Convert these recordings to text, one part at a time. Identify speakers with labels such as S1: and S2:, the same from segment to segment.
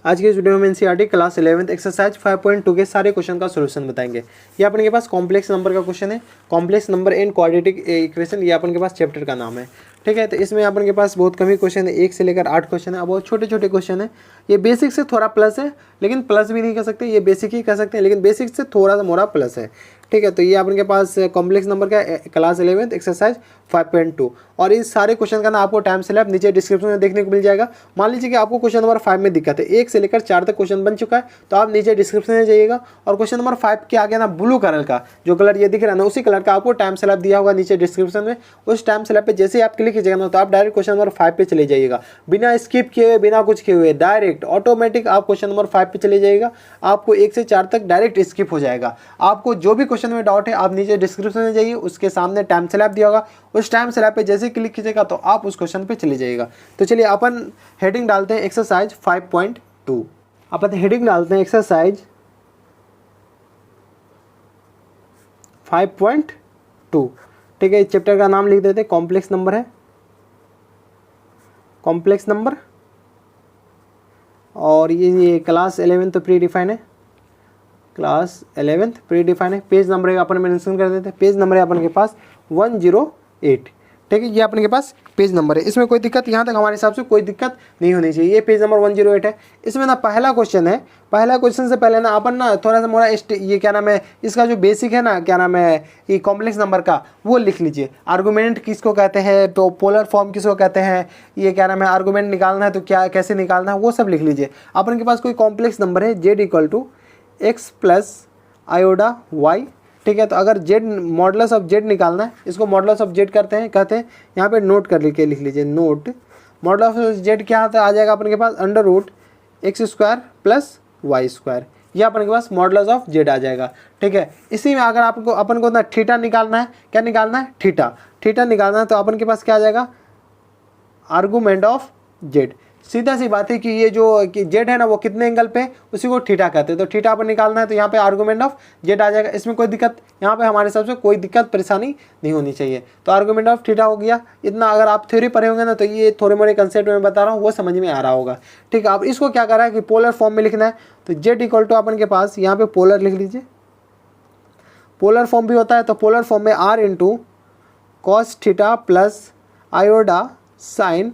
S1: आज के इस वीडियो में एनसीईआरटी क्लास 11th एक्सरसाइज 5.2 के सारे क्वेश्चन का सॉल्यूशन बताएंगे। ये अपन के पास कॉम्प्लेक्स नंबर का क्वेश्चन है, complex number in quadratic equation, ये अपन के पास चैप्टर का नाम है। ठीक है, तो इसमें अपन के पास बहुत कम ही क्वेश्चन है, 1 से लेकर 8 क्वेश्चन है, बहुत छोटे छोटे क्वेश्चन है। ये बेसिक से थोड़ा प्लस है, लेकिन प्लस भी नहीं कह सकते, ये बेसिक ही कह सकते हैं, लेकिन बेसिक से थोड़ा सा मोड़ा प्लस है। ठीक है, तो ये अपन के पास कॉम्प्लेक्स नंबर का क्लास 11th एक्सरसाइज 5.2 और इस सारे क्वेश्चन का ना आपको टाइम स्लैब नीचे डिस्क्रिप्शन में देखने को मिल जाएगा। मान लीजिए कि आपको क्वेश्चन नंबर 5 में दिक्कत है, 1 से लेकर 4 तक क्वेश्चन बन चुका है, तो आप नीचे डिस्क्रिप्शन में जाइएगा और क्वेश्चन नंबर 5 के आगे ना ब्लू कलर का जो कलर ये दिख रहा है ना, उसी कलर का आपको टाइम स्लैब दिया होगा नीचे डिस्क्रिप्शन में। उस टाइम स्लैब पे जैसे ही आप क्लिक कीजिएगा ना, तो आप डायरेक्ट क्वेश्चन नंबर 5 पे चले जाइएगा, बिना स्किप किए हुए, बिना कुछ किए हुए, डायरेक्ट ऑटोमेटिक आप क्वेश्चन नंबर 5 पे चले जाइएगा। आपको 1 से 4 तक डायरेक्ट स्किप हो जाएगा। आपको जो भी क्वेश्चन में डाउट है आप नीचे डिस्क्रिप्शन में जाइए, उसके सामने टाइम स्लैब दिया होगा, उस टाइम स्लैब पे जैसे ही क्लिक कीजिएगा तो आप उस क्वेश्चन पे चले जाइएगा। तो चलिए अपन हेडिंग डालते हैं एक्सरसाइज 5.2। अपन हेडिंग डालते हैं एक्सरसाइज 5.2। ठीक है, इस चैप्टर का नाम लिख देते हैं, कॉम्प्लेक्स नंबर है, कॉम्प्लेक्स नंबर। और ये क्लास 11 तो प्री डिफाइन है, क्लास 11th प्री डिफाइन है। पेज नंबर अपन मेंशन कर देते हैं, पेज नंबर है अपन के पास 108। ठीक है, ये अपन के पास पेज नंबर है, इसमें कोई दिक्कत, यहाँ तक हमारे हिसाब से कोई दिक्कत नहीं होनी चाहिए। ये पेज नंबर 108 है। इसमें ना पहला क्वेश्चन है, पहला क्वेश्चन से पहले ना अपन ना थोड़ा सा मोड़ा ये क्या नाम है, इसका जो बेसिक है ना, क्या नाम है, ये कॉम्प्लेक्स नंबर का, वो लिख लीजिए। आर्गूमेंट किसको कहते हैं, तो पोलर फॉर्म किसको कहते हैं, ये क्या नाम है, आर्गूमेंट निकालना है तो क्या कैसे निकालना है, वो सब लिख लीजिए। अपन के पास कोई कॉम्प्लेक्स नंबर है z = x प्लस आयोडा y। ठीक है, तो अगर z मॉडुलस ऑफ z निकालना है, इसको मॉडुलस ऑफ z कहते हैं, यहाँ पे नोट कर लिख लीजिए, नोट मॉडुलस ऑफ z क्या आता है, आ जाएगा अपन के पास √x² प्लस y²। ये अपन के पास मॉडुलस ऑफ z आ जाएगा। ठीक है, इसी में अगर आपको अपन को ना थीटा निकालना है, क्या निकालना है, थीटा निकालना है, तो अपन के पास क्या आ जाएगा, आर्गूमेंट ऑफ z। सीधा सी बात है कि ये जो जेड है ना, वो कितने एंगल पे, उसी को थीटा कहते हैं। तो थीटा पर निकालना है, तो यहाँ पे आर्गूमेंट ऑफ जेड आ जाएगा। इसमें कोई दिक्कत, यहाँ पे हमारे हिसाब से कोई दिक्कत परेशानी नहीं होनी चाहिए। तो आर्गूमेंट ऑफ थीटा हो गया। इतना अगर आप थ्योरी पढ़े होंगे ना, तो ये थोड़े मोड़े कंसेप्ट में बता रहा हूँ, वो समझ में आ रहा होगा। ठीक है, अब इसको क्या कर रहा है कि पोलर फॉर्म में लिखना है, तो z = अपन के पास यहाँ पे पोलर लिख लीजिए। पोलर फॉर्म भी होता है, तो पोलर फॉर्म में r × cos theta plus iota sine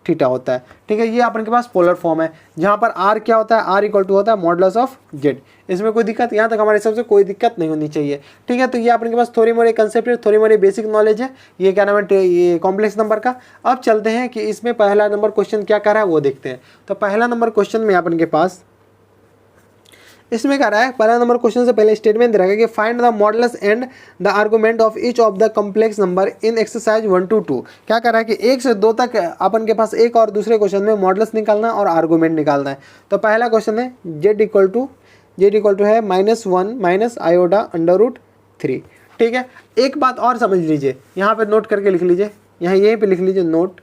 S1: theta होता है। ठीक है, ये अपन के पास पोलर फॉर्म है, जहाँ पर r क्या होता है, r = होता है मॉडुलस ऑफ z। इसमें कोई दिक्कत, यहाँ तक हमारे हिसाब से कोई दिक्कत नहीं होनी चाहिए। ठीक है, तो ये अपन के पास थोड़ी मोड़ी कंसेप्ट है, थोड़ी मोड़ी बेसिक नॉलेज है, ये क्या नाम है, ये कॉम्प्लेक्स नंबर का। अब चलते हैं कि इसमें पहला नंबर क्वेश्चन क्या कर रहा है वो देखते हैं। तो पहला नंबर क्वेश्चन में अपन के पास इसमें क्या रहा है, पहला नंबर क्वेश्चन से पहले स्टेटमेंट दे रखा है कि find the modulus and the argument of each of the complex number in exercise 1 to 2। क्या कर रहा है कि 1 से 2 तक अपन के पास एक और दूसरे क्वेश्चन में मॉडुलस निकालना है और आर्गूमेंट निकालना है। तो पहला क्वेश्चन है z = है -1 - आयोडा √3। ठीक है, एक बात और समझ लीजिए, यहाँ पे नोट करके लिख लीजिए, यहीं पे लिख लीजिए, नोट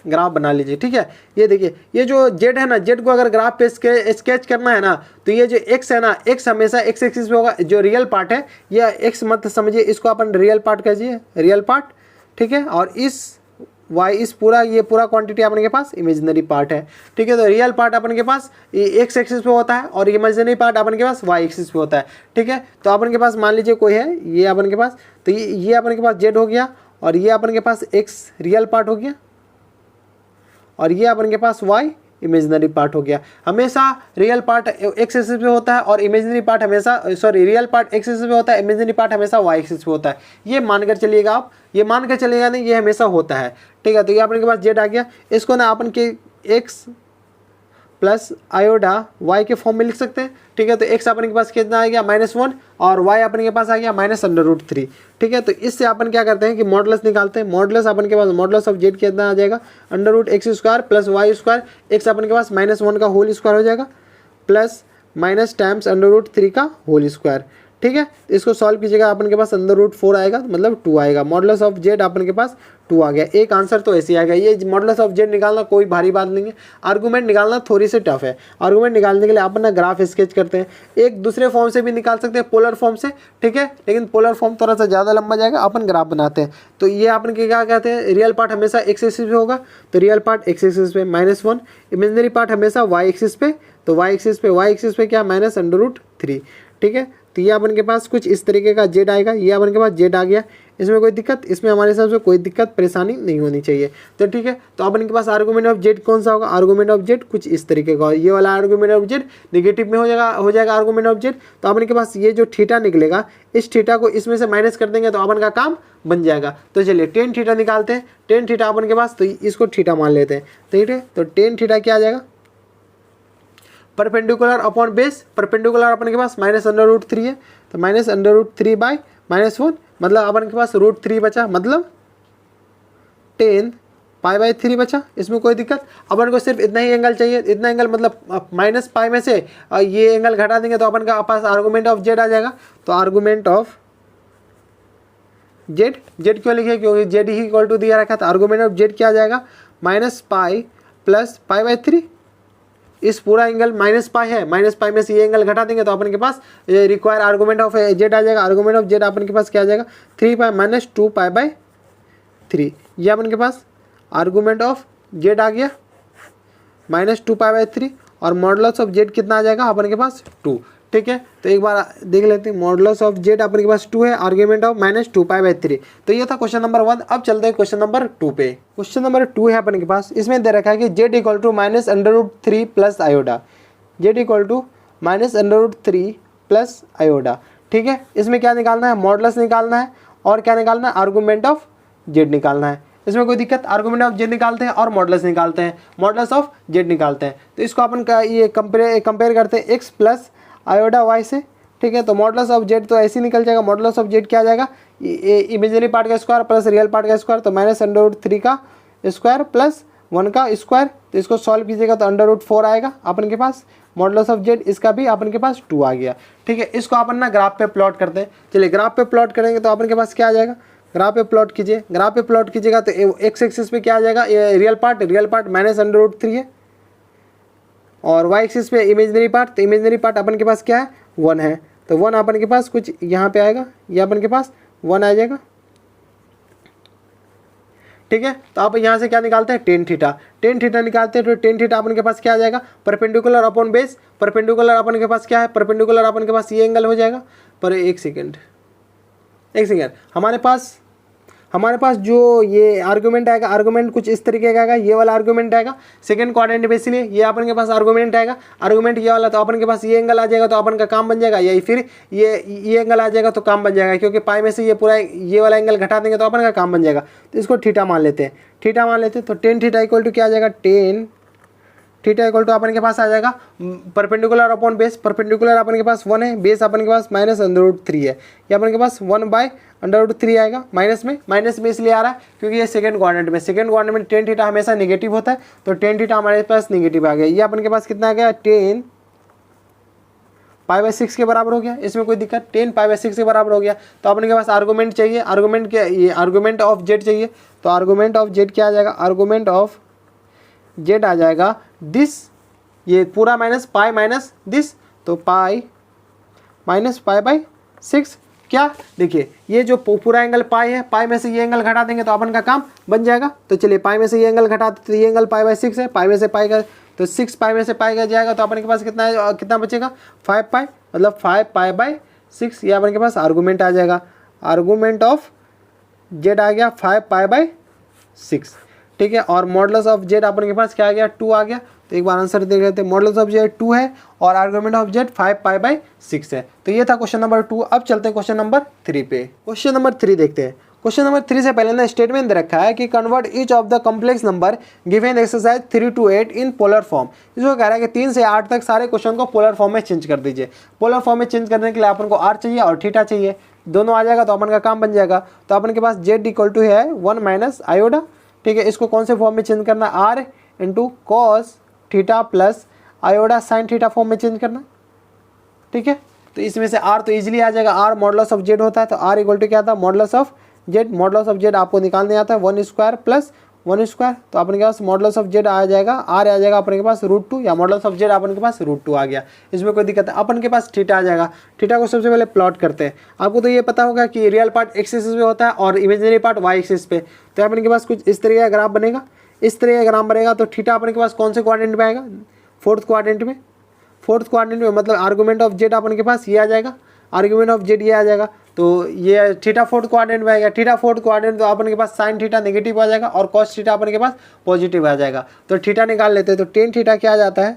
S1: ग्राफ बना लीजिए। ठीक है, ये देखिए, ये जो z है ना, z को अगर ग्राफ पे स्केच करना है ना, तो ये जो x है ना, x हमेशा x एक्सिस पे होगा। जो रियल पार्ट है, ये x मत समझिए, इसको अपन रियल पार्ट कहिए, रियल पार्ट। ठीक है, और इस y ये पूरा क्वांटिटी अपन के पास इमेजिनरी पार्ट है। ठीक है, तो रियल पार्ट अपन के पास x एक्सिस पे होता है और इमेजिनरी पार्ट अपन के पास y एक्सिस पे होता है। ठीक है, तो अपन के पास मान लीजिए कोई है, ये अपन के पास, तो ये अपन के पास z हो गया, और ये अपन के पास x रियल पार्ट हो गया, और ये अपन के पास y इमेजिनरी पार्ट हो गया। हमेशा रियल पार्ट x एक्सिस पे होता है और इमेजिनरी पार्ट हमेशा, रियल पार्ट x एक्सिस पे होता है, इमेजिनरी पार्ट हमेशा y एक्सिस पे होता है। ये मानकर चलिएगा आप, ये मानकर चलिएगा नहीं, ये हमेशा होता है। ठीक है, तो ये अपन के पास z आ गया, इसको ना अपन के x प्लस आयोडा y के फॉर्म में लिख सकते हैं। ठीक है, तो x अपन के पास कितना आ गया, -1, और y अपन के पास आ गया -√3। ठीक है, तो इससे अपन क्या करते हैं कि मॉडुलस निकालते हैं। मॉडुलस अपन के पास मॉडुलस ऑफ z कितना आ जाएगा, √x² प्लस y²। x अपन के पास -1 का होल स्क्वायर हो जाएगा, प्लस माइनस टाइम्स √3 का होल स्क्वायर। ठीक है। इसको सॉल्व कीजिएगा, अपन के पास अंडर रूट 4 आएगा, मतलब 2 आएगा। मॉडुलस ऑफ जेड अपन के पास 2 आ गया। एक आंसर तो ऐसे आएगा। ये मॉडुलस ऑफ जेड निकालना कोई भारी बात नहीं है, आर्गूमेंट निकालना थोड़ी सी टफ है। आर्गूमेंट निकालने के लिए अपन ना ग्राफ स्केच करते हैं, एक दूसरे फॉर्म से भी निकाल सकते हैं, पोलर फॉर्म से, ठीक है, लेकिन पोलर फॉर्म थोड़ा सा ज़्यादा लंबा जाएगा, अपन ग्राफ बनाते हैं। तो ये अपन के क्या कहते हैं, रियल पार्ट हमेशा एक्स एक्सिस पे होगा, तो रियल पार्ट एक्स एक्सिस पे -1, इमेजिनरी पार्ट हमेशा वाई एक्सिस पे, तो वाई एक्सिस पे क्या -√3, ठीक है। तो ये अपन के पास कुछ इस तरीके का जेड आएगा, ये अपन के पास जेड आ गया। इसमें कोई दिक्कत, इसमें हमारे हिसाब से कोई दिक्कत परेशानी नहीं होनी चाहिए, तो ठीक है। तो अपन के पास आर्गूमेंट ऑफ जेड कौन सा होगा, आर्गूमेंट ऑफ जेड कुछ इस तरीके का, ये वाला आर्गूमेंट ऑफ जेड नेगेटिव में हो जाएगा आर्गूमेंट ऑफ जेड। तो अपन के पास ये जो थीटा निकलेगा, इस थीटा को इसमें से माइनस कर देंगे तो अपन का काम बन जाएगा। तो चलिए टेन थीटा निकालते हैं। टेन थीटा अपन के पास, तो इसको थीटा मान लेते हैं, ठीक है। तो टेन थीटा क्या आ जाएगा, perpendicular upon base, perpendicular upon के पास -√3 है, तो -√3 बाय -1, मतलब अपन के पास √3 बचा, मतलब 10 π/3 बचा। इसमें कोई दिक्कत, अपन को सिर्फ इतना ही एंगल चाहिए, इतना एंगल मतलब -π में से ये एंगल घटा देंगे तो अपन का पास आर्गूमेंट ऑफ जेड आ जाएगा। तो आर्गूमेंट ऑफ जेड, जेड क्यों लिखे, क्योंकि जेड ही इक्वल टू दिया रखा था। आर्गूमेंट ऑफ जेड क्या आ जाएगा, -π + π/3। इस पूरा एंगल -π है, -π में से ये एंगल घटा देंगे तो अपन के पास रिक्वायर आर्गूमेंट ऑफ जेड आ जाएगा। आर्गूमेंट ऑफ जेड अपन के पास क्या आ जाएगा, 3π - 2π/3। ये अपन के पास आर्गूमेंट ऑफ जेड आ गया -2π/3, और मॉडुलस ऑफ जेड कितना आ जाएगा अपन के पास 2, ठीक है। तो एक बार देख लेते हैं, मॉडुलस ऑफ जेड अपन के पास 2 है, आर्गूमेंट ऑफ -2π/3। तो ये था क्वेश्चन नंबर 1। अब चलते हैं क्वेश्चन नंबर 2 पे। क्वेश्चन नंबर 2 है अपन के पास, इसमें दे रखा है कि z equal to -√3 + iota, z equal to -√3 + iota, ठीक है। इसमें क्या निकालना है, मॉडुलस निकालना है, और क्या निकालना है, आर्गूमेंट ऑफ जेड निकालना है। इसमें कोई दिक्कत, आर्गूमेंट ऑफ जेड निकालते हैं और मॉडुलस निकालते हैं, मॉडुलस ऑफ जेड निकालते हैं। तो इसको अपन का ये कंपेयर करते हैं x + आयोडा y से, ठीक है। तो मॉडुलस ऑफ जेड तो ऐसे ही निकल जाएगा। मॉडुलस ऑफ जेड क्या आ जाएगा, इमेजिनरी पार्ट का स्क्वायर प्लस रियल पार्ट का स्क्वायर, तो -√3 का स्क्वायर + 1 का स्क्वायर। तो इसको सॉल्व कीजिएगा तो √4 आएगा अपन के पास। मॉडुलस ऑफ जेड इसका भी अपन के पास 2 आ गया, ठीक है। इसको अपन ना ग्राफ पे प्लॉट करते हैं। चलिए ग्राफ पे प्लॉट करेंगे तो अपन के पास क्या आ जाएगा, ग्राफ पे प्लॉट कीजिए। ग्राफ पे प्लॉट कीजिएगा तो एक्स एक्सिस पे क्या आ जाएगा, रियल पार्ट -√3 है, और वाई एक्सिस पे इमेजिनरी पार्ट, तो इमेजिनरी पार्ट अपन के पास क्या है, 1 है। तो 1 अपन के पास कुछ यहाँ पे आएगा, ये अपन के पास 1 आ जाएगा, ठीक है। तो आप यहाँ से क्या निकालते हैं, टेन थीटा, टेन थीटा निकालते हैं। तो टेन थीटा अपन के पास क्या आ जाएगा, perpendicular upon base, perpendicular upon के पास क्या है, परपेंडिकुलर अपन के पास ये एंगल हो जाएगा। पर एक सेकेंड हमारे पास जो ये आर्गूमेंट आएगा, आर्गूमेंट कुछ इस तरीके का आएगा, ये वाला आर्गूमेंट आएगा सेकंड क्वाड्रेंट में, इसलिए ये अपन के पास आर्गूमेंट आएगा, आर्गूमेंट ये वाला। तो अपन के पास ये एंगल आ जाएगा तो अपन का काम बन जाएगा, या फिर ये एंगल आ जाएगा तो काम बन जाएगा, क्योंकि पाई में से ये पूरा ये वाला एंगल घटा देंगे तो अपन का काम बन जाएगा। तो इसको थीटा मान लेते हैं, थीटा मान लेते हैं। तो टेन थीटा इक्वल टू क्या आ जाएगा, टेन थीटा इक्वल टू अपन के पास आ जाएगा perpendicular upon base, perpendicular upon के पास 1 है, बेस अपन के पास -√3 है, ये अपन के पास 1/√3 आएगा। माइनस में इसलिए आ रहा है क्योंकि ये सेकंड क्वाड्रेंट में टेन थीटा हमेशा नेगेटिव होता है, तो टेन थीटा हमारे पास नेगेटिव आ गया। ये अपन के पास कितना आ गया, 10 π/6 के बराबर हो गया। इसमें कोई दिक्कत, 10 π/6 के बराबर हो गया। तो अपन के पास आर्गूमेंट चाहिए, आर्गूमेंट क्या, ये आर्गूमेंट ऑफ जेड चाहिए। तो आर्गूमेंट ऑफ जेड क्या आ जाएगा, आर्गूमेंट ऑफ जेड आ जाएगा दिस, ये पूरा -π माइनस दिस, तो π -π/6। क्या देखिए, ये जो पूरा एंगल पाई है, पाई में से ये एंगल घटा देंगे तो अपन का काम बन जाएगा। तो चलिए पाई में से ये एंगल घटाते तो ये एंगल π/6 है, पाई में से पाई का तो 6 पाई में से पाई का जाएगा, तो अपन के पास कितना बचेगा, 5π, मतलब 5π/6। ये अपन के पास आर्गूमेंट आ जाएगा, आर्गूमेंट ऑफ जेड आ गया 5π/6, ठीक है। और मॉडुलस ऑफ जेड अपन के पास क्या आ गया, 2 आ गया। तो एक बार आंसर देख लेते हैं, मॉडुलस ऑफ जेड 2 है और आर्गुमेंट ऑफ जेड 5π/6 है। तो ये था क्वेश्चन नंबर 2। अब चलते हैं क्वेश्चन नंबर 3 पे। क्वेश्चन नंबर 3 देखते हैं। क्वेश्चन नंबर 3 से पहले ना स्टेटमेंट दे रखा है कि convert each of the complex number given exercise 3 to 8 in polar form. इसको कह रहा है कि 3 से 8 तक सारे क्वेश्चन को पोलर फॉर्म में चेंज कर दीजिए। पोलर फॉर्म में चेंज करने के लिए अपन को आर चाहिए और थीटा चाहिए, दोनों आ जाएगा तो अपन का काम बन जाएगा। तो अपन के पास जेड इक्वल टू है 1 - आयोडा, ठीक है। इसको कौन से फॉर्म में चेंज करना, r into cos theta plus iota sine theta form में चेंज करना, ठीक है। तो इसमें से आर तो इजीली आ जाएगा, आर मॉडुलस ऑफ जेड होता है, तो आर इक्वल टू क्या था, modulus of z. Modulus of Z आपको निकालने आता है 1 स्क्वायर प्लस 1 स्क्वायर, तो अपने के पास मॉडुलस ऑफ जेड आ जाएगा, आर आ जाएगा अपने के पास √2, या मॉडुलस ऑफ जेड अपन के पास √2 आ गया। इसमें कोई दिक्कत है। अपन के पास थीटा आ जाएगा। थीटा को सबसे पहले प्लॉट करते हैं। आपको तो ये पता होगा कि रियल पार्ट एक्स एक्सिस पे होता है और इमेजिनरी पार्ट वाई एक्सिस पे। तो अपन के पास कुछ इस तरह का ग्राफ बनेगा, इस तरह का ग्राफ बनेगा। तो थीटा अपने के पास कौन से क्वाड्रेंट में आएगा, फोर्थ क्वाड्रेंट में। फोर्थ क्वाड्रेंट में मतलब आर्गूमेंट ऑफ जेड अपन के पास ये आ जाएगा, आर्गूमेंट ऑफ जेड ये आ जाएगा। तो ये थीटा फोर्थ क्वाड्रेंट में आएगा। थीटा फोर्थ क्वाड्रेंट तो अपन के पास साइन थीटा नेगेटिव आ जाएगा और कॉस थीटा अपन के पास पॉजिटिव आ जाएगा। तो थीटा निकाल लेते हैं। तो टेन थीटा क्या आ जाता है,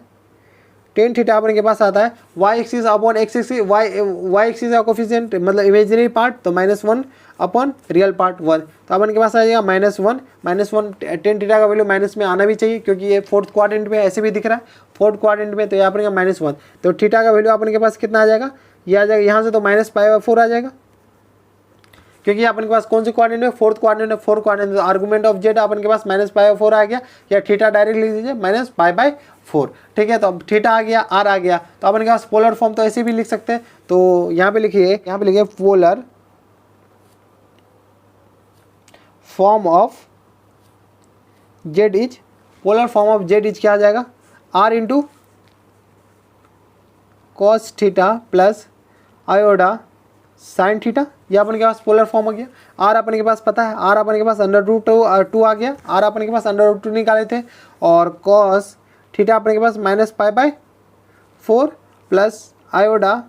S1: टेन थीटा अपन के पास आता है Y axis upon X axis, Y axis का कोफिशिएंट मतलब इमेजिनरी पार्ट, तो -1 अपॉन रियल पार्ट 1। तो अपन के पास आ जाएगा -1 टेन थीटा का वैल्यू माइनस में आना भी चाहिए क्योंकि ये फोर्थ क्वाड्रेंट में ऐसे भी दिख रहा है, फोर्थ क्वाड्रेंट में। तो यहाँ पर -1, तो थीटा का वैल्यू अपन के पास कितना आ जाएगा, ये आ जाएगा यहाँ से तो -π/4 आ जाएगा क्योंकि अपन के पास कौन से क्वाड्रेंट में, फोर्थ क्वाड्रेंट में, फोर्थ क्वाड्रेंट में। आर्गूमेंट ऑफ जेड अपन के पास -π/4 आ गया, या थीटा डायरेक्ट लिख दीजिए -π/4। ठीक है, तो अब थीटा आ गया, आर आ गया। तो अपन के पास पोलर फॉर्म तो ऐसे भी लिख सकते हैं। तो यहाँ पे लिखिए polar form of z is, polar form of z is क्या आ जाएगा, r into cos theta plus iota sine theta. ये अपन के पास पोलर फॉर्म हो गया। आर अपन के पास पता है, आर अपन के पास √2 आ गया, आर अपन के पास √2 निकाले थे। और कॉस थीटा अपन के पास -π/4 प्लस आयोडा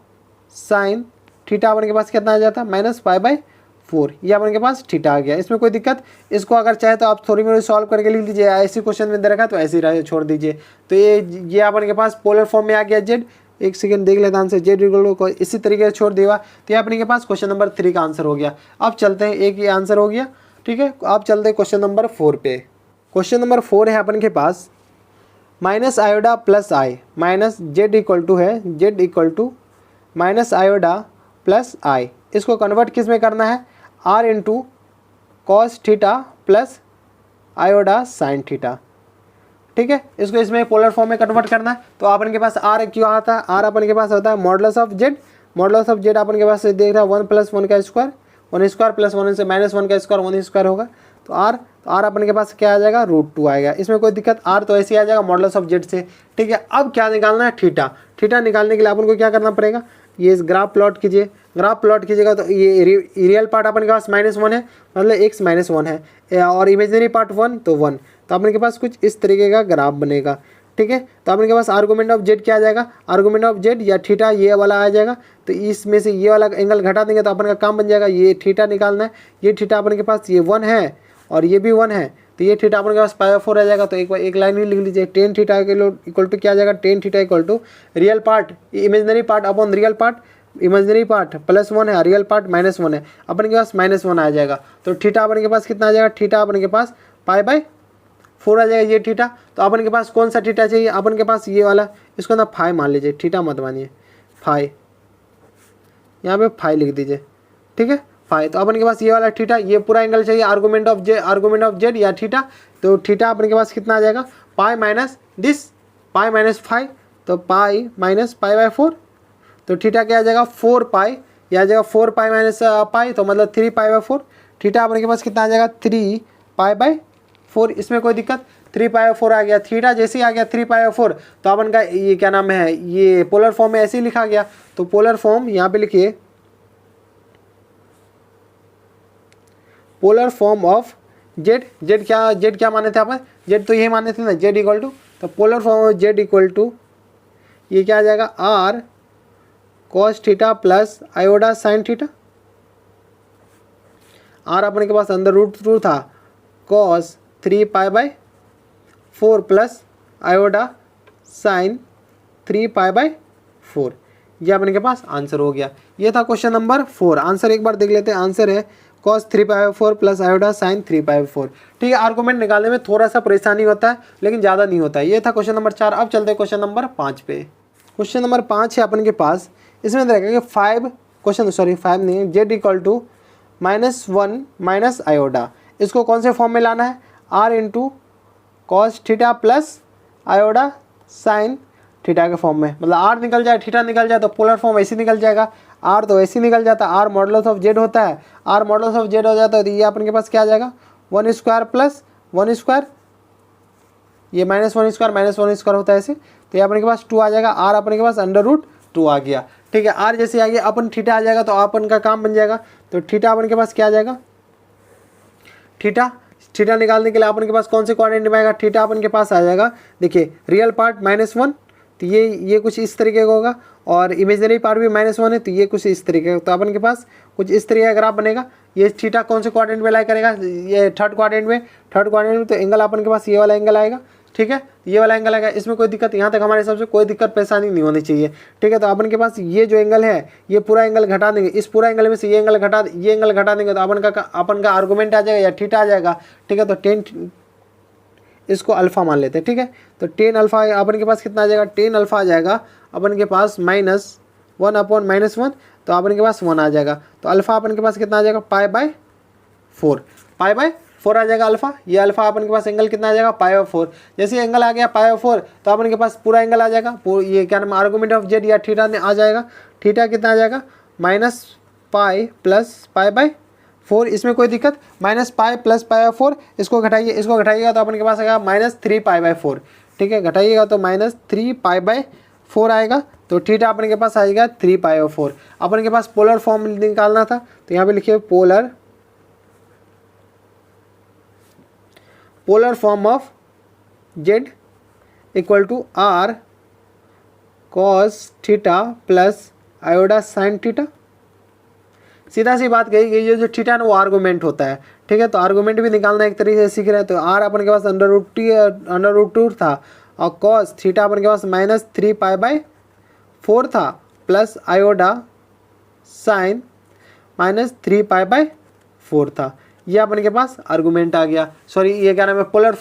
S1: साइन थीटा अपन के पास कितना आ जाता है, -π/4। ये अपन के पास थीटा आ गया। इसमें कोई दिक्कत, इसको अगर चाहे तो आप थोड़ी मोड़ी सॉल्व करके लिख लीजिए, ऐसी क्वेश्चन में दे रखा है तो ऐसे ही छोड़ दीजिए। तो ये अपन के पास पोलर फॉर्म में आ गया जेड। एक सेकंड देख लेता आंसर, जेड इक्वल को इसी तरीके से छोड़ देगा। तो ये अपने के पास क्वेश्चन नंबर 3 का आंसर हो गया। अब चलते हैं, एक ये आंसर हो गया। ठीक है, अब चलते हैं क्वेश्चन नंबर 4 पे। क्वेश्चन नंबर 4 है अपन के पास minus iota plus i minus z equal to है, z equal to minus iota plus i. इसको कन्वर्ट किस में करना है, r into cos theta plus iota sine theta. ठीक है, इसको इसमें पोलर फॉर्म में कन्वर्ट करना है। तो अपन के पास आर क्यों आता है, आर अपन के पास होता है modulus of z. Modulus of z अपन के पास देख रहा है 1 + 1 का स्क्वायर, 1 स्क्वायर प्लस 1 से -1 का स्क्वायर 1 स्क्वायर होगा। तो आर अपन के पास क्या आ जाएगा, √2 आएगा। इसमें कोई दिक्कत, आर तो ऐसे ही आ जाएगा मॉडुलस ऑफ जेड से। ठीक है, अब क्या निकालना है, थीटा। थीटा निकालने के लिए अपन को क्या करना पड़ेगा, ये ग्राफ प्लॉट कीजिए। ग्राफ प्लॉट कीजिएगा तो ये रियल पार्ट अपन के पास -1 है, मतलब x -1 है, और इमेजिनरी पार्ट 1 तो 1। तो अपन के पास कुछ इस तरीके का ग्राफ बनेगा। ठीक है, तो अपन के पास आर्गूमेंट ऑफ जेड क्या आ जाएगा, आर्गूमेंट ऑफ जेड या थीटा ये वाला आ जाएगा। तो इसमें से ये वाला एंगल घटा देंगे तो अपन का काम बन जाएगा। ये थीटा निकालना है, ये थीटा अपन के पास ये 1 है और ये भी 1 है, तो ये थीटा अपन के पास π/4 आ जाएगा। तो एक लाइन ही लिख लीजिए, टेन थीटा इक्वल टू क्या आ जाएगा, tan theta equal to real part imaginary part upon real part, imaginary part +1 है, रियल पार्ट -1 है, अपन के पास -1 आ जाएगा। तो थीटा अपन के पास कितना आ जाएगा, थीटा अपन के पास π/4 आ जाएगा ये थीटा। तो अपन के पास कौन सा थीटा चाहिए, अपन के पास ये वाला, इसको ना फाई मान लीजिए, थीटा मत मानिए, फाई, यहाँ पे फाई लिख दीजिए। ठीक है, फाई। तो अपन के पास ये वाला थीटा, ये पूरा एंगल चाहिए, आर्गूमेंट ऑफ जेड या थीटा। तो थीटा अपन के पास कितना आ जाएगा, pi minus this, pi minus phi, तो पाई माइनस π/4। तो थीटा क्या आ जाएगा, 4π, यह आ जाएगा 4π माइनस पाई, तो मतलब 3π/4। थीटा अपन के पास कितना आ जाएगा, 3π/4। इसमें कोई दिक्कत, 3π/4 आ गया। थीटा जैसे ही आ गया 3π/4, तो अपन का ये क्या नाम है, ये पोलर फॉर्म में ऐसे ही लिखा गया। तो पोलर फॉर्म यहाँ पे लिखिए, polar form of Z. Z क्या माने थे अपन, जेड तो यही माने थे ना, जेड इक्वल टू, तो polar form of z equal to ये क्या आ जाएगा, r cos theta plus iota sine theta. R अपने के पास अंदर √2 था, कॉस 3π/4 प्लस आयोडा साइन 3π/4। ये अपने के पास आंसर हो गया। ये था क्वेश्चन नंबर 4। आंसर एक बार देख लेते हैं। आंसर है cos 3π/4 प्लस आयोडा साइन 3π/4। ठीक है, आर्गूमेंट निकालने में थोड़ा सा परेशानी होता है लेकिन ज़्यादा नहीं होता है। ये था क्वेश्चन नंबर 4। अब चलते हैं क्वेश्चन नंबर 5 पे। क्वेश्चन नंबर 5 है अपन के पास, इसमें देखा कि 5 नहीं है, z equal to -1 minus iota. इसको कौन से फॉर्म में लाना है, r into cos theta plus iota sine theta के फॉर्म में, मतलब आर निकल जाए थीटा निकल जाए तो पोलर फॉर्म ऐसे निकल जाएगा, आर तो ऐसे निकल जाता है, आर मॉडुलस ऑफ जेड होता है, आर मॉडुलस ऑफ जेड हो जाता है तो ये अपन के पास क्या आ जाएगा 1 स्क्वायर प्लस 1 स्क्वायर, ये -1 स्क्वायर -1 स्क्वायर होता है ऐसे, तो ये अपन के पास 2 आ जाएगा, आर अपन के पास √2 आ गया। ठीक है, आर जैसे आ गया अपन थीटा आ जाएगा तो अपन का काम बन जाएगा, तो थीटा अपन के पास क्या आ जाएगा, थीटा निकालने के लिए अपन के पास कौन से कोऑर्डिनेट में आएगा, थीटा अपन के पास आ जाएगा, देखिए रियल पार्ट -1 तो ये कुछ इस तरीके का होगा, और इमेजिनरी पार्ट भी -1 है तो ये कुछ इस तरीके का, तो अपन के पास कुछ इस तरीके का ग्राफ बनेगा। ये थीटा कौन से कोऑर्डिनेट में लाई करेगा, ये थर्ड कोऑर्डिनेट में, तो एंगल अपन के पास ये वाला एंगल आएगा। ठीक है, ये वाला एंगल आएगा, इसमें कोई दिक्कत, यहाँ तक हमारे हिसाब से कोई दिक्कत परेशानी नहीं होनी चाहिए। ठीक है, तो अपन के पास ये जो एंगल है ये पूरा एंगल घटा देंगे, इस पूरा एंगल में से ये एंगल घटा देंगे तो अपन का आर्गूमेंट आ जाएगा या थीटा आ जाएगा। ठीक है, तो 10 इसको अल्फा मान लेते हैं। ठीक है, तो 10 अल्फा अपन के पास कितना आ जाएगा, 10 अल्फा आ जाएगा अपन के पास -1 अपॉन -1, तो अपन के पास 1 आ जाएगा, तो अल्फा अपन के पास कितना आ जाएगा पाई/4 आ जाएगा अल्फा। ये अल्फा अपन के पास एंगल कितना आ जाएगा π/4। जैसे एंगल आ गया π/4 तो अपन के पास पूरा एंगल आ जाएगा, ये क्या नाम आर्गूमेंट ऑफ जेड या थीटा आ जाएगा। थीटा कितना आ जाएगा -π + π/4, इसमें कोई दिक्कत, -π + π/4, इसको घटाइएगा तो अपन के पास आएगा -3π/4। ठीक है, घटाइएगा तो -3π/4 आएगा, तो थीटा अपन के पास आएगा 3π/4। अपन के पास पोलर फॉर्म निकालना था तो यहाँ पे लिखिए polar form of z equal to r cos theta plus iota sine theta. सीधा सी बात कही गई, जो थीटा ना वो आर्गूमेंट होता है। ठीक है, तो आर्गूमेंट भी निकालना एक तरीके से सीख रहे हैं, तो r अपन के पास √2 था, और cos थीटा अपन के पास -3π/4 था, प्लस आयोडा साइन -3π/4 था। ये अपन के पास आर्गूमेंट आ गया, सॉरी ये क्या नाम है पोलर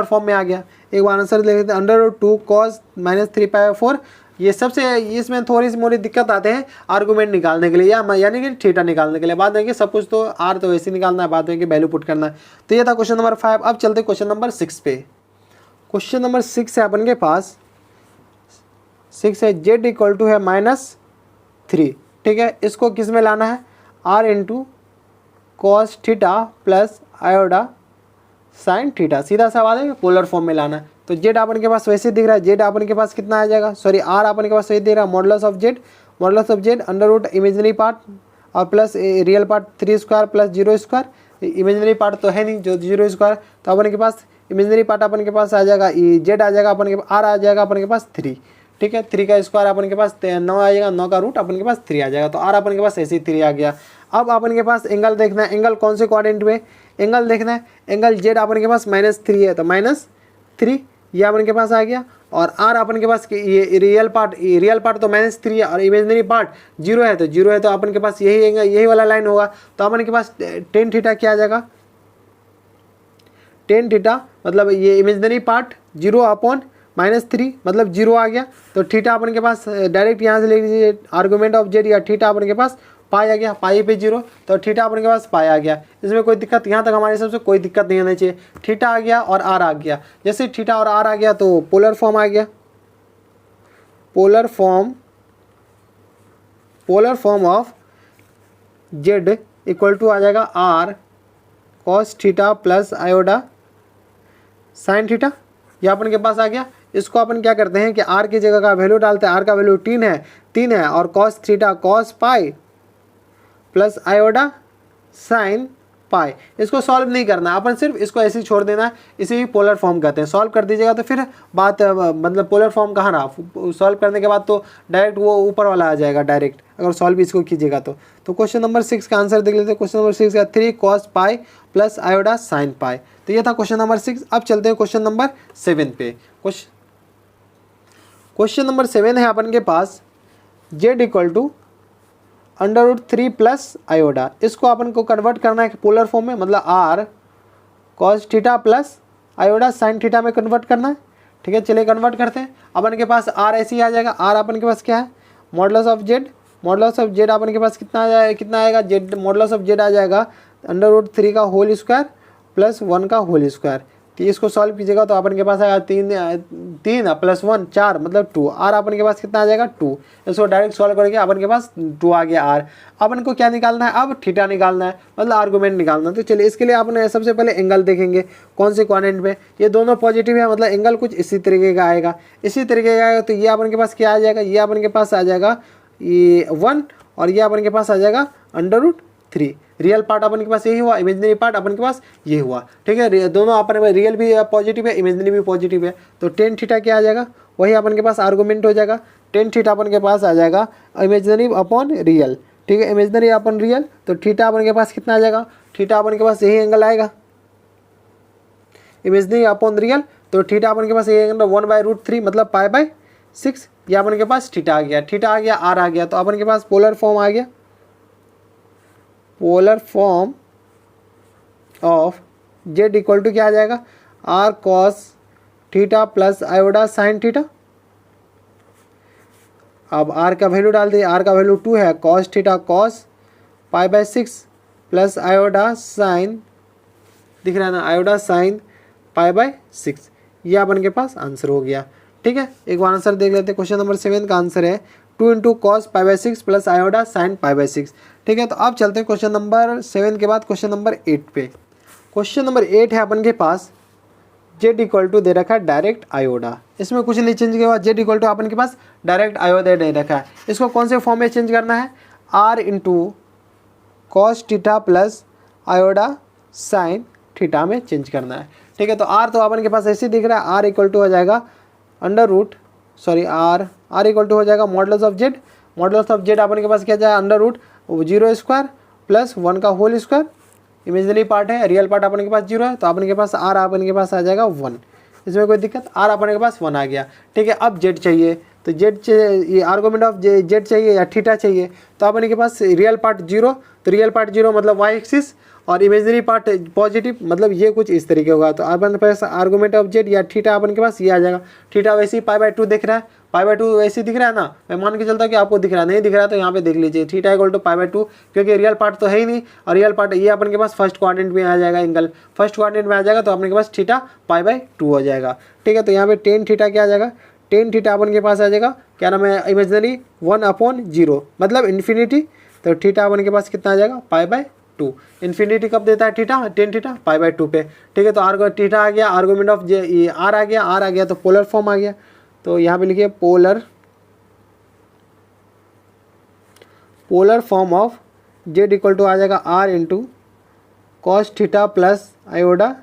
S1: फॉर्म में आ गया। एक बार आंसर देख लेते हैं, √2 cos -3π/4। ये सबसे इसमें थोड़ी सी मोड़ी दिक्कत आते हैं आर्गूमेंट निकालने के लिए, यानी कि थीटा निकालने के लिए। बाद में कि सब कुछ तो आर तो वैसे निकालना है, बाद में कि वैल्यू पुट करना है। तो ये था क्वेश्चन नंबर 5। अब चलते क्वेश्चन नंबर 6 पे। क्वेश्चन नंबर 6 है अपन के पास, 6 है जेड इक्वल टू है -3। ठीक है, इसको किस में लाना है, r into cos theta plus iota sine theta. सीधा सवाल है, पोलर फॉर्म में लाना है। तो जेड अपन के पास वैसे दिख रहा है, जेड अपन के पास कितना आ जाएगा, सॉरी आर अपन के पास वैसे दिख रहा है, modulus of z √ imaginary part और plus real part 3 square plus 0 square. Imaginary part तो है नहीं जो 0 स्क्वायर, तो अपन के पास इमेजिनरी पार्ट अपन के पास आ जाएगा, जेड आ जाएगा अपन के पास, आर आ जाएगा अपन के पास 3। ठीक है, 3 का स्क्वायर अपन के पास 9 आ जाएगा, 9 का रूट अपन के पास 3 आ जाएगा, तो आर अपन के पास ऐसे ही 3 आ गया। अब अपन के पास एंगल देखना है, एंगल कौन से कोऑर्डिनेट में एंगल देखना है, एंगल जेड अपन के पास -3 है, तो -3 ये अपन के पास आ गया, और आर अपन के पास ये रियल पार्ट तो -3 है, और इमेजिनरी पार्ट 0 है, तो 0 है तो अपन के पास यही वाला लाइन होगा। तो अपन के पास tan थीटा क्या आ जाएगा, tan थीटा मतलब ये इमेजिनरी पार्ट 0 अपॉन -3 मतलब 0 आ गया। तो थीटा अपन के पास डायरेक्ट यहाँ से ले लीजिए, आर्गूमेंट ऑफ जेड या थीटा अपन के पास पाई आ गया, पाई पे 0, तो थीटा अपन के पास पाई आ गया। इसमें कोई दिक्कत, यहाँ तक हमारे हिसाब से कोई दिक्कत नहीं होनी चाहिए। थीटा आ गया और आर आ गया, जैसे थीटा और आर आ गया तो पोलर फॉर्म आ गया। Polar form of z equal to आ जाएगा r cos theta plus iota sine theta. ये अपन के पास आ गया। इसको अपन क्या करते हैं कि r की जगह का वैल्यू डालते हैं, r का वैल्यू 3 है, और cos theta cos pi plus iota sine pi. इसको सॉल्व नहीं करना, अपन सिर्फ इसको ऐसे ही छोड़ देना है, इसे ही पोलर फॉर्म कहते हैं। सॉल्व कर दीजिएगा तो फिर बात मतलब पोलर फॉर्म कहाँ रहा, सॉल्व करने के बाद तो डायरेक्ट वो ऊपर वाला आ जाएगा डायरेक्ट, अगर सॉल्व इसको कीजिएगा तो। क्वेश्चन नंबर 6 का आंसर देख लेते हैं। क्वेश्चन नंबर 6 का 3 cos pi plus iota sine pi. तो ये था क्वेश्चन नंबर 6। अब चलते हैं क्वेश्चन नंबर 7 पे। क्वेश्चन नंबर 7 है अपन के पास, जेड इक्वल टू √3 प्लस आयोडा। इसको अपन को कन्वर्ट करना है पोलर फॉर्म में, मतलब r cos theta plus iota sine theta में कन्वर्ट करना है। ठीक है, चलिए कन्वर्ट करते हैं। अपन के पास r ऐसे ही आ जाएगा, r अपन के पास क्या है, मॉडुलस ऑफ जेड अपन के पास कितना आएगा, जेड मॉडुलस ऑफ जेड आ जाएगा √3 का होल स्क्वायर प्लस 1 का होल स्क्वायर। तो इसको सॉल्व कीजिएगा तो अपन के पास आएगा 3 प्लस 1 4 मतलब 2। आर अपन के पास कितना आ जाएगा 2। इसको डायरेक्ट सॉल्व करके अपन के पास 2 आ गया आर। अपन को क्या निकालना है, अब थीटा निकालना है, मतलब आर्गूमेंट निकालना है। तो चलिए इसके लिए अपन सबसे पहले एंगल देखेंगे कौन से क्वाड्रेंट पे, ये दोनों पॉजिटिव है, मतलब एंगल कुछ इसी तरीके का आएगा, इसी तरीके का आएगा। तो ये अपन के पास क्या आ जाएगा, ये अपन के पास आ जाएगा ये 1 और ये अपन के पास आ जाएगा √3। रियल पार्ट अपन के पास यही हुआ, इमेजिनरी पार्ट अपन के पास ये हुआ, ठीक है। दोनों अपन में रियल भी पॉजिटिव है, इमेजिनरी भी पॉजिटिव है। तो टेन थीटा क्या आ जाएगा, वही अपन के पास आर्गूमेंट हो जाएगा। टेन थीटा अपन के पास आ जाएगा इमेजिनरी अपॉन रियल, ठीक है, इमेजिनरी अपॉन रियल। तो थीटा अपन के पास कितना आ जाएगा, थीटा अपन के पास यही एंगल आएगा, इमेजिनरी अपॉन रियल। तो थीटा अपन के पास यही एंगल 1/√3 मतलब π/6। ये अपन के पास थीटा आ गया, थीटा आ गया, आर आ गया। तो अपन के पास पोलर फॉर्म आ गया, polar form of z equal to क्या आ जाएगा, r cos theta plus iota sine theta. अब आर का वैल्यू डाल दिए, आर का वैल्यू 2 है, cos theta cos π/6 plus iota sine, दिख रहा है ना, आयोडा साइन π/6। ये अपन के पास आंसर हो गया, ठीक है। एक बार आंसर देख लेते हैं। क्वेश्चन नंबर 7 का आंसर है 2 × cos π/6 प्लस आयोडा साइन π/6, ठीक है। तो अब चलते हैं क्वेश्चन नंबर 7 के बाद क्वेश्चन नंबर 8 पे। क्वेश्चन नंबर 8 है अपन के पास जेड इक्वल टू दे रखा है डायरेक्ट आयोडा। इसमें कुछ नहीं चेंज किया हुआ, जेड इक्वल टू अपन के पास डायरेक्ट आयोडा दे रखा है। इसको कौन से फॉर्म में चेंज करना है, r × cos theta plus iota sine theta में चेंज करना है, ठीक है। तो आर तो अपन के पास ऐसे दिख रहा है, आर इक्वल टू हो जाएगा आर इक्वल टू हो जाएगा modulus of z. Modulus of z अपन के पास क्या जाएगा √0² प्लस 1 का होल स्क्वायर। इमेजिनरी पार्ट है, रियल पार्ट अपन के पास 0 है, तो अपन के पास आर अपन के पास आ जाएगा 1। इसमें कोई दिक्कत, आर अपन के पास 1 आ गया, ठीक है। अब जेड चाहिए, तो जेड ये आर्गूमेंट ऑफ जेड चाहिए या थीटा चाहिए। तो अपन के पास रियल पार्ट 0, तो रियल पार्ट 0 मतलब वाई एक्सिस, और इमेजिनरी पार्ट पॉजिटिव, मतलब ये कुछ इस तरीके होगा। तो अपन के पास आर्गूमेंट ऑफ जेड या थीटा अपन के पास ये आ जाएगा। थीटा वैसे ही π/2 दिख रहा है, π/2 वैसे ही दिख रहा है ना, मैं मान के चलता हूँ कि आपको दिख रहा नहीं दिख रहा है, तो यहाँ पे देख लीजिए थीटा इक्वल टू π/2, क्योंकि रियल पार्ट तो है ही नहीं, और रियल पार्ट ये अपन के पास फर्स्ट क्वाड्रेंट में आ जाएगा, एंगल फर्स्ट क्वाड्रेंट में आ जाएगा, तो अपने के पास थीटा π/2 हो जाएगा, ठीक है। तो यहाँ पे टेन थीटा क्या आ जाएगा, टेन थीटा अपन के पास आ जाएगा, क्या नाम है, इमेजिनरी 1/0 मतलब इन्फिनिटी। तो थीटा अपन के पास कितना आ जाएगा π/2। इन्फिनिटी कब देता है थीटा, टेन थीटा π/2 पे, ठीक है। तो थीटा आ गया, आर्गूमेंट ऑफ जे आर आ गया, तो पोलर फॉर्म आ गया। तो यहाँ पे लिखिए polar form of z equal to आ जाएगा r × cos theta plus iota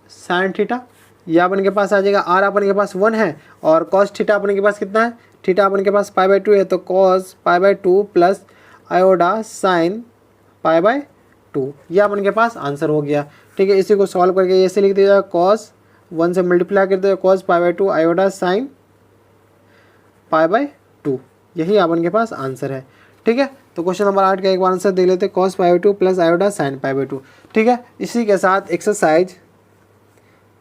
S1: sine theta. यह अपन के पास आ जाएगा, आर अपन के पास 1 है, और cos थीटा अपन के पास कितना है, थीटा अपन के पास π/2 है, तो cos π/2 प्लस आयोडा साइन π/2। यह अपन के पास आंसर हो गया, ठीक है। इसी को सॉल्व करके ऐसे लिख दिया जाएगा, cos 1 से मल्टीप्लाई कर दिया cos π/2 आयोडा साइन π/2। यही अपन के पास आंसर है, ठीक है। तो क्वेश्चन नंबर 8 का एक बार आंसर देख लेते हैं, cos π/2 प्लस आयोडा साइन π/2, ठीक है। इसी के साथ एक्सरसाइज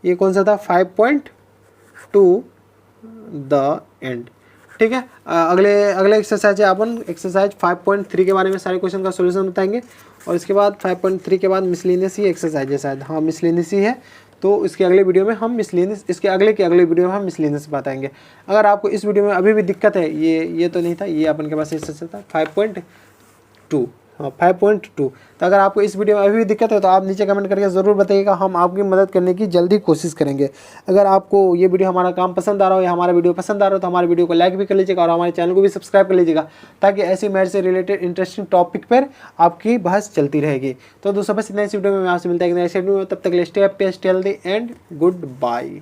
S1: ये कौन सा था, 5.2 द एंड, ठीक है। अगले एक्सरसाइज है अपन एक्सरसाइज 5.3 के बारे में सारे क्वेश्चन का सॉल्यूशन बताएंगे, और इसके बाद 5.3 के बाद मिसलेनियस ही एक्सरसाइज है शायद, हाँ मिसलेनियस ही है। तो इसके अगले वीडियो में हम मिसलेनियस, इसके अगले वीडियो में हम मिसलेनियस बताएंगे। अगर आपको इस वीडियो में अभी भी दिक्कत है, ये तो नहीं था, ये अपन के पास एक्सरसाइज था 5.2, हाँ 5.2। तो अगर आपको इस वीडियो में अभी भी दिक्कत है तो आप नीचे कमेंट करके ज़रूर बताइएगा, हम आपकी मदद करने की जल्दी कोशिश करेंगे। अगर आपको ये वीडियो हमारा काम पसंद आ रहा हो या हमारा वीडियो पसंद आ रहा हो तो हमारे वीडियो को लाइक भी कर लीजिएगा, और हमारे चैनल को भी सब्सक्राइब कर लीजिएगा, ताकि ऐसी मैथ से रिलेटेड इंटरेस्टिंग टॉपिक पर आपकी बहस चलती रहेगी। तो दोस्तों बस इतना इस वीडियो में, मैं आपसे मिलता है नेक्स्ट वीडियो में, तब तक stay happy, stay healthy and good bye.